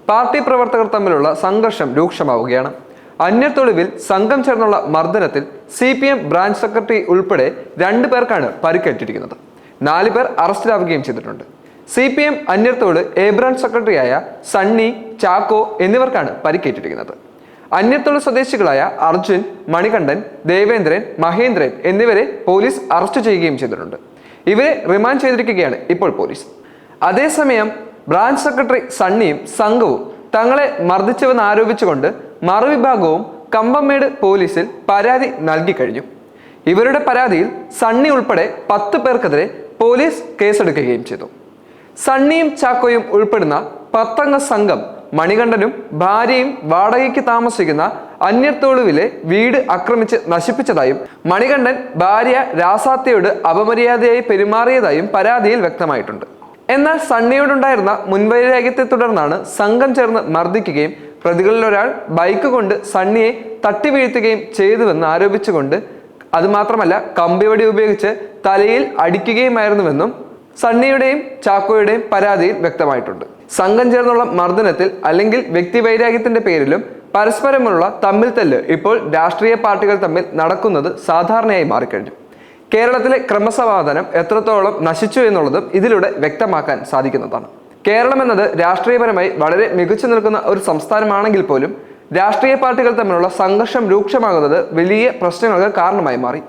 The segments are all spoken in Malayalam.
പാർട്ടി പ്രവർത്തകർ തമ്മിലുള്ള സംഘർഷം രൂക്ഷമാവുകയാണ്. അന്യത്തൊളിവിൽ സംഘം ചേർന്നുള്ള മർദ്ദനത്തിൽ CPM ബ്രാഞ്ച് സെക്രട്ടറി ഉൾപ്പെടെ 2 പേർക്കാണ് പരിക്കേറ്റിരിക്കുന്നത്. 4 പേർ അറസ്റ്റിലാവുകയും ചെയ്തിട്ടുണ്ട്. CPM അന്യത്തോട് എ ബ്രാഞ്ച് സെക്രട്ടറിയായ സണ്ണി, ചാക്കോ എന്നിവർക്കാണ് പരിക്കേറ്റിരിക്കുന്നത്. അന്യത്തോട് സ്വദേശികളായ അർജുൻ, മണികണ്ഠൻ, ദേവേന്ദ്രൻ, മഹേന്ദ്രൻ എന്നിവരെ പോലീസ് അറസ്റ്റ് ചെയ്യുകയും ചെയ്തിട്ടുണ്ട്. ഇവരെ റിമാൻഡ് ചെയ്തിരിക്കുകയാണ് ഇപ്പോൾ പോലീസ്. അതേസമയം ബ്രാഞ്ച് സെക്രട്ടറി സണ്ണിയും സംഘവും തങ്ങളെ മർദ്ദിച്ചുവെന്ന് ആരോപിച്ചുകൊണ്ട് മറുവിഭാഗവും കമ്പംമേട് പോലീസിൽ പരാതി നൽകി കഴിഞ്ഞു. ഇവരുടെ പരാതിയിൽ സണ്ണി ഉൾപ്പെടെ 10 പേർക്കെതിരെ പോലീസ് കേസെടുക്കുകയും ചെയ്തു. സണ്ണിയും ചാക്കോയും ഉൾപ്പെടുന്ന 10 അംഗ സംഘം മണികണ്ഠനും ഭാര്യയും വാടകയ്ക്ക് താമസിക്കുന്ന അന്യത്തോളുവിലെ വീട് ആക്രമിച്ച് നശിപ്പിച്ചതായും മണികണ്ഠൻ ഭാര്യ രാസാത്തിയോട് അപമര്യാദയായി പെരുമാറിയതായും പരാതിയിൽ വ്യക്തമായിട്ടുണ്ട്. എന്നാൽ സണ്ണിയോടുണ്ടായിരുന്ന മുൻവൈരാഗ്യത്തെ തുടർന്നാണ് സംഘം ചേർന്ന് മർദ്ദിക്കുകയും പ്രതികളിൽ ഒരാൾ ബൈക്ക് കൊണ്ട് സണ്ണിയെ തട്ടി വീഴ്ത്തുകയും ചെയ്തുവെന്ന് ആരോപിച്ചുകൊണ്ട് അതുമാത്രമല്ല കമ്പിവടി ഉപയോഗിച്ച് തലയിൽ അടിക്കുകയുമായിരുന്നുവെന്നും സണ്ണിയുടെയും ചാക്കോയുടെയും പരാതിയിൽ വ്യക്തമായിട്ടുണ്ട്. സംഘം ചേർന്നുള്ള മർദ്ദനത്തിൽ അല്ലെങ്കിൽ വ്യക്തിവൈരാഗ്യത്തിന്റെ പേരിലും പരസ്പരമുള്ള തമ്മിൽ തല്ല് ഇപ്പോൾ രാഷ്ട്രീയ പാർട്ടികൾ തമ്മിൽ നടക്കുന്നത് സാധാരണയായി മാറിക്കഴിഞ്ഞു. കേരളത്തിലെ ക്രമസമാധാനം എത്രത്തോളം നശിച്ചു എന്നുള്ളതും ഇതിലൂടെ വ്യക്തമാക്കാൻ സാധിക്കുന്നതാണ്. കേരളം എന്നത് രാഷ്ട്രീയപരമായി വളരെ മികച്ചു നിൽക്കുന്ന ഒരു സംസ്ഥാനമാണെങ്കിൽ പോലും രാഷ്ട്രീയ പാർട്ടികൾ തമ്മിലുള്ള സംഘർഷം രൂക്ഷമാകുന്നത് വലിയ പ്രശ്നങ്ങൾക്ക് കാരണമായി മാറി.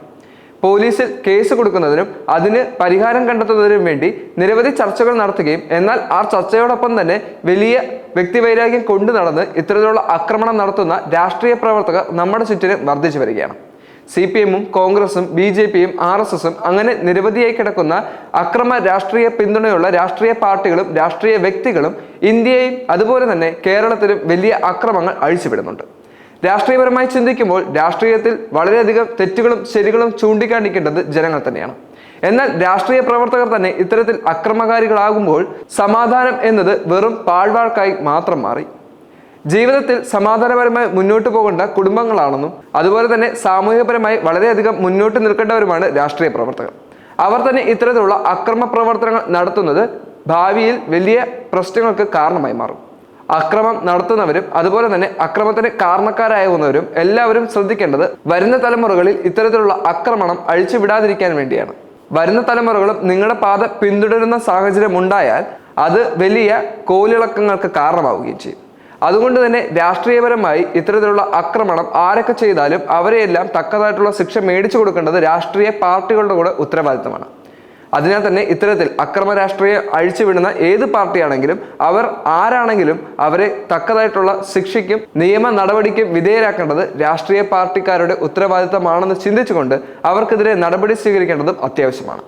പോലീസിൽ കേസ് കൊടുക്കുന്നതിനും അതിന് പരിഹാരം കണ്ടെത്തുന്നതിനും വേണ്ടി നിരവധി ചർച്ചകൾ നടത്തുകയും എന്നാൽ ആ ചർച്ചയോടൊപ്പം തന്നെ വലിയ വ്യക്തിവൈരാഗ്യം കൊണ്ടു നടന്ന് ഇത്തരത്തിലുള്ള ആക്രമണം നടത്തുന്ന രാഷ്ട്രീയ പ്രവർത്തകർ നമ്മുടെ ചുറ്റിനും വർദ്ധിച്ചു വരികയാണ്. CPM-ഉം കോൺഗ്രസും BJP-യും RSS-ഉം അങ്ങനെ നിരവധിയായി കിടക്കുന്ന അക്രമ രാഷ്ട്രീയ പിന്തുണയുള്ള രാഷ്ട്രീയ പാർട്ടികളും രാഷ്ട്രീയ വ്യക്തികളും ഇന്ത്യയും അതുപോലെ തന്നെ കേരളത്തിലും വലിയ അക്രമങ്ങൾ അഴിച്ചുവിടുന്നുണ്ട്. രാഷ്ട്രീയപരമായി ചിന്തിക്കുമ്പോൾ രാഷ്ട്രീയത്തിൽ വളരെയധികം തെറ്റുകളും ശരികളും ചൂണ്ടിക്കാണിക്കേണ്ടത് ജനങ്ങൾ തന്നെയാണ്. എന്നാൽ രാഷ്ട്രീയ പ്രവർത്തകർ തന്നെ ഇത്തരത്തിൽ അക്രമകാരികളാകുമ്പോൾ സമാധാനം എന്നത് വെറും പാഴ്വാക്കായി മാത്രം മാറി. ജീവിതത്തിൽ സമാധാനപരമായി മുന്നോട്ട് പോകേണ്ട കുടുംബങ്ങളാണെന്നും അതുപോലെ തന്നെ സാമൂഹികപരമായി വളരെയധികം മുന്നോട്ട് നിൽക്കേണ്ടവരുമാണ് രാഷ്ട്രീയ പ്രവർത്തകർ. അവർ തന്നെ ഇത്തരത്തിലുള്ള അക്രമ പ്രവർത്തനങ്ങൾ നടത്തുന്നത് ഭാവിയിൽ വലിയ പ്രശ്നങ്ങൾക്ക് കാരണമായി മാറും. അക്രമം നടത്തുന്നവരും അതുപോലെ തന്നെ അക്രമത്തിന് കാരണക്കാരാകുന്നവരും എല്ലാവരും ശ്രദ്ധിക്കേണ്ടത് വരുന്ന തലമുറകളിൽ ഇത്തരത്തിലുള്ള ആക്രമണം അഴിച്ചുവിടാതിരിക്കാൻ വേണ്ടിയാണ്. വരുന്ന തലമുറകളും നിങ്ങളുടെ പാത പിന്തുടരുന്ന സാഹചര്യം ഉണ്ടായാൽ അത് വലിയ കോലിളക്കങ്ങൾക്ക് കാരണമാവുകയും ചെയ്യും. അതുകൊണ്ട് തന്നെ രാഷ്ട്രീയപരമായി ഇത്തരത്തിലുള്ള ആക്രമണം ആരൊക്കെ ചെയ്താലും അവരെയെല്ലാം തക്കതായിട്ടുള്ള ശിക്ഷ മേടിച്ചു കൊടുക്കേണ്ടത് രാഷ്ട്രീയ പാർട്ടികളുടെ കൂടെ ഉത്തരവാദിത്തമാണ്. അതിനാൽ തന്നെ ഇത്തരത്തിൽ അക്രമ രാഷ്ട്രീയം അഴിച്ചുവിടുന്ന ഏത് പാർട്ടിയാണെങ്കിലും അവർ ആരാണെങ്കിലും അവരെ തക്കതായിട്ടുള്ള ശിക്ഷയ്ക്കും നിയമ നടപടിക്കും വിധേയരാക്കേണ്ടത് രാഷ്ട്രീയ പാർട്ടിക്കാരുടെ ഉത്തരവാദിത്തമാണെന്ന് ചിന്തിച്ചുകൊണ്ട് അവർക്കെതിരെ നടപടി സ്വീകരിക്കേണ്ടതും അത്യാവശ്യമാണ്.